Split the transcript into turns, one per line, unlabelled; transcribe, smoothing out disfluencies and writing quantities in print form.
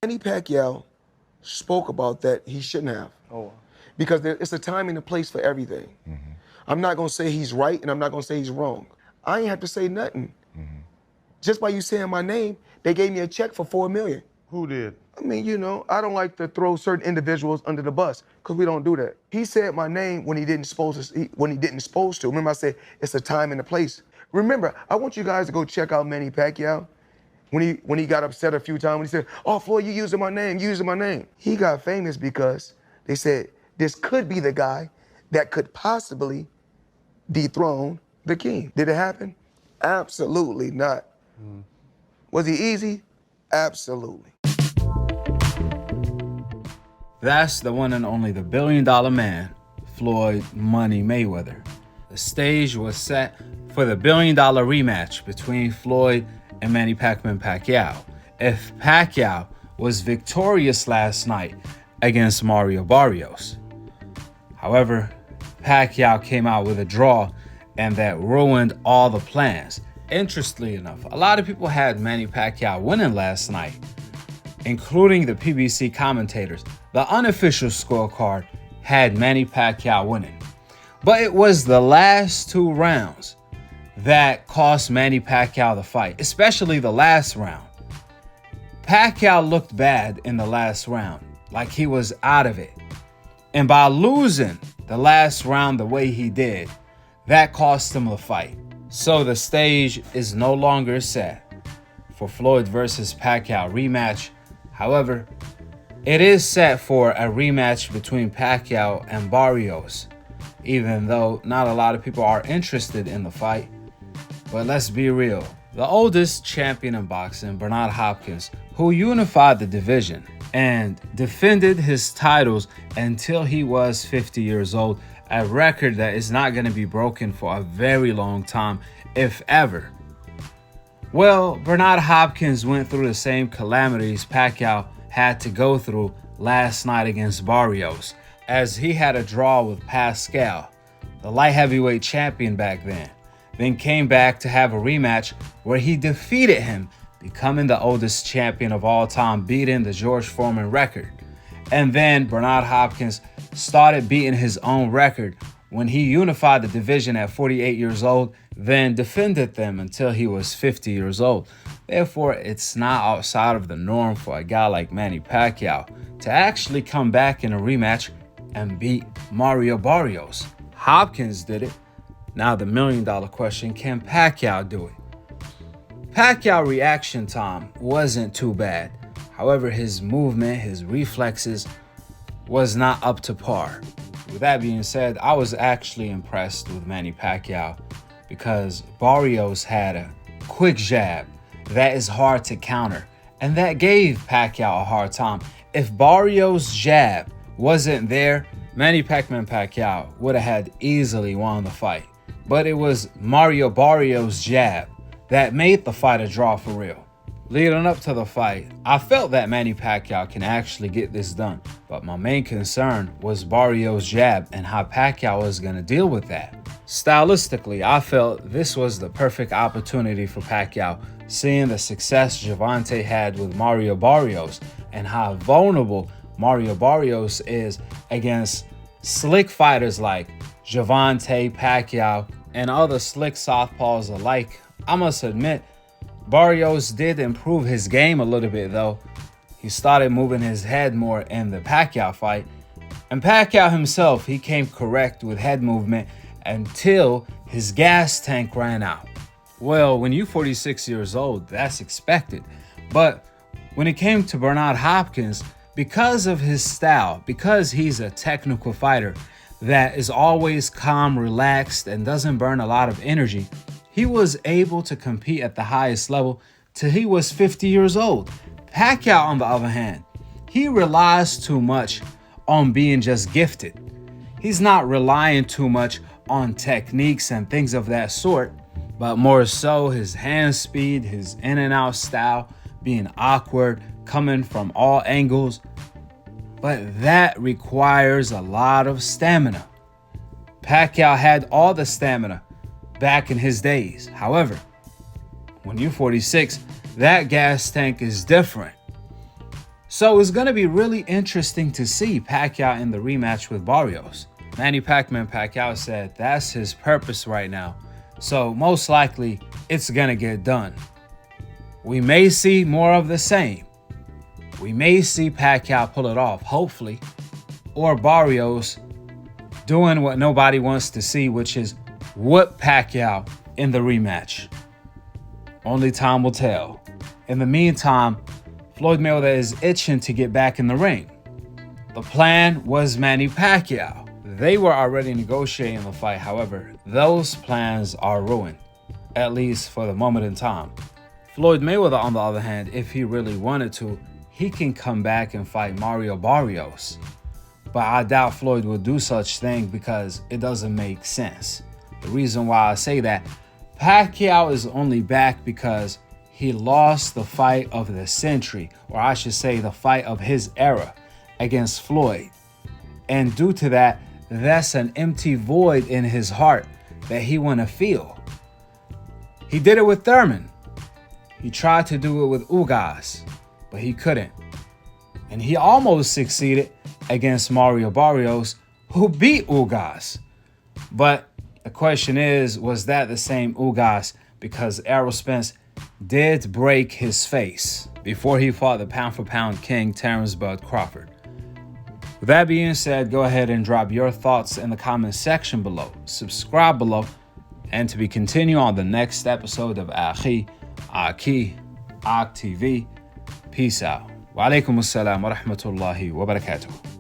Manny Pacquiao spoke about that he shouldn't have.
Oh.
Because it's a time and a place for everything. I'm not gonna say he's right and I'm not gonna say he's wrong. I ain't have to say nothing. Just by you saying my name, they gave me a check for $4 million.
Who did?
I mean, you know, I don't like to throw certain individuals under the bus because we don't do that. He said my name when he didn't supposed to. Remember, I said it's a time and a place. Remember, I want you guys to go check out Manny Pacquiao. When he got upset a few times, when he said, "Oh, Floyd, you using my name, using my name." He got famous because they said this could be the guy that could possibly dethrone the king. Did it happen? Absolutely not. Was he easy? Absolutely.
That's the one and only the billion-dollar man, Floyd Money Mayweather. The stage was set for the billion-dollar rematch between Floyd and Manny Pacquiao. If Pacquiao was victorious last night against Mario Barrios. However, Pacquiao came out with a draw, and that ruined all the plans. Interestingly enough, a lot of people had Manny Pacquiao winning last night, including the PBC commentators. The unofficial scorecard had Manny Pacquiao winning. But it was the last two rounds that cost Manny Pacquiao the fight, especially the last round. Pacquiao looked bad in the last round, like he was out of it. And by losing the last round the way he did, that cost him the fight. So the stage is no longer set for Floyd versus Pacquiao rematch. However, it is set for a rematch between Pacquiao and Barrios, even though not a lot of people are interested in the fight. But let's be real. The oldest champion in boxing, Bernard Hopkins, who unified the division and defended his titles until he was 50 years old, a record that is not going to be broken for a very long time, if ever. Well, Bernard Hopkins went through the same calamities Pacquiao had to go through last night against Barrios, as he had a draw with Pascal, the light heavyweight champion back then came back to have a rematch where he defeated him, becoming the oldest champion of all time, beating the George Foreman record. And then Bernard Hopkins started beating his own record when he unified the division at 48 years old, then defended them until he was 50 years old. Therefore, it's not outside of the norm for a guy like Manny Pacquiao to actually come back in a rematch and beat Mario Barrios. Hopkins did it. Now the million-dollar question, can Pacquiao do it? Pacquiao reaction time wasn't too bad. However, his movement, his reflexes was not up to par. With that being said, I was actually impressed with Manny Pacquiao because Barrios had a quick jab that is hard to counter, and that gave Pacquiao a hard time. If Barrios' jab wasn't there, Manny Pacquiao would have had easily won the fight. But it was Mario Barrios' jab that made the fight a draw for real. Leading up to the fight, I felt that Manny Pacquiao can actually get this done, but my main concern was Barrios' jab and how Pacquiao was going to deal with that. Stylistically, I felt this was the perfect opportunity for Pacquiao, seeing the success Gervonta had with Mario Barrios and how vulnerable Mario Barrios is against slick fighters like Gervonta, Pacquiao, and other slick southpaws alike. I must admit, Barrios did improve his game a little bit though. He started moving his head more in the Pacquiao fight. And Pacquiao himself, he came correct with head movement until his gas tank ran out. Well, when you're 46 years old, that's expected. But when it came to Bernard Hopkins, because of his style, because he's a technical fighter that is always calm, relaxed, and doesn't burn a lot of energy, he was able to compete at the highest level till he was 50 years old. Pacquiao, on the other hand, he relies too much on being just gifted. He's not relying too much on techniques and things of that sort, but more so his hand speed, his in and out style, being awkward, coming from all angles. But that requires a lot of stamina. Pacquiao had all the stamina back in his days. However, when you're 46, that gas tank is different. So it's going to be really interesting to see Pacquiao in the rematch with Barrios. Manny Pacquiao said that's his purpose right now. So most likely it's going to get done. We may see more of the same. We may see Pacquiao pull it off, hopefully, or Barrios doing what nobody wants to see, which is whoop Pacquiao in the rematch. Only time will tell. In the meantime, Floyd Mayweather is itching to get back in the ring. The plan was Manny Pacquiao. They were already negotiating the fight. However, those plans are ruined, at least for the moment in time. Floyd Mayweather, on the other hand, if he really wanted to, he can come back and fight Mario Barrios. But I doubt Floyd will do such thing because it doesn't make sense. The reason why I say that, Pacquiao is only back because he lost the fight of the century, or I should say the fight of his era against Floyd. And due to that, that's an empty void in his heart that he want to feel. He did it with Thurman. He tried to do it with Ugas, but he couldn't. And he almost succeeded against Mario Barrios, who beat Ugas. But the question is, was that the same Ugas? Because Errol Spence did break his face before he fought the pound-for-pound king Terrence Bud Crawford. With that being said, go ahead and drop your thoughts in the comment section below. Subscribe below, and to be continued on the next episode of Akhi, Akhi TV. Peace out. Wa alaikum assalam wa rahmatullahi wa barakatuh.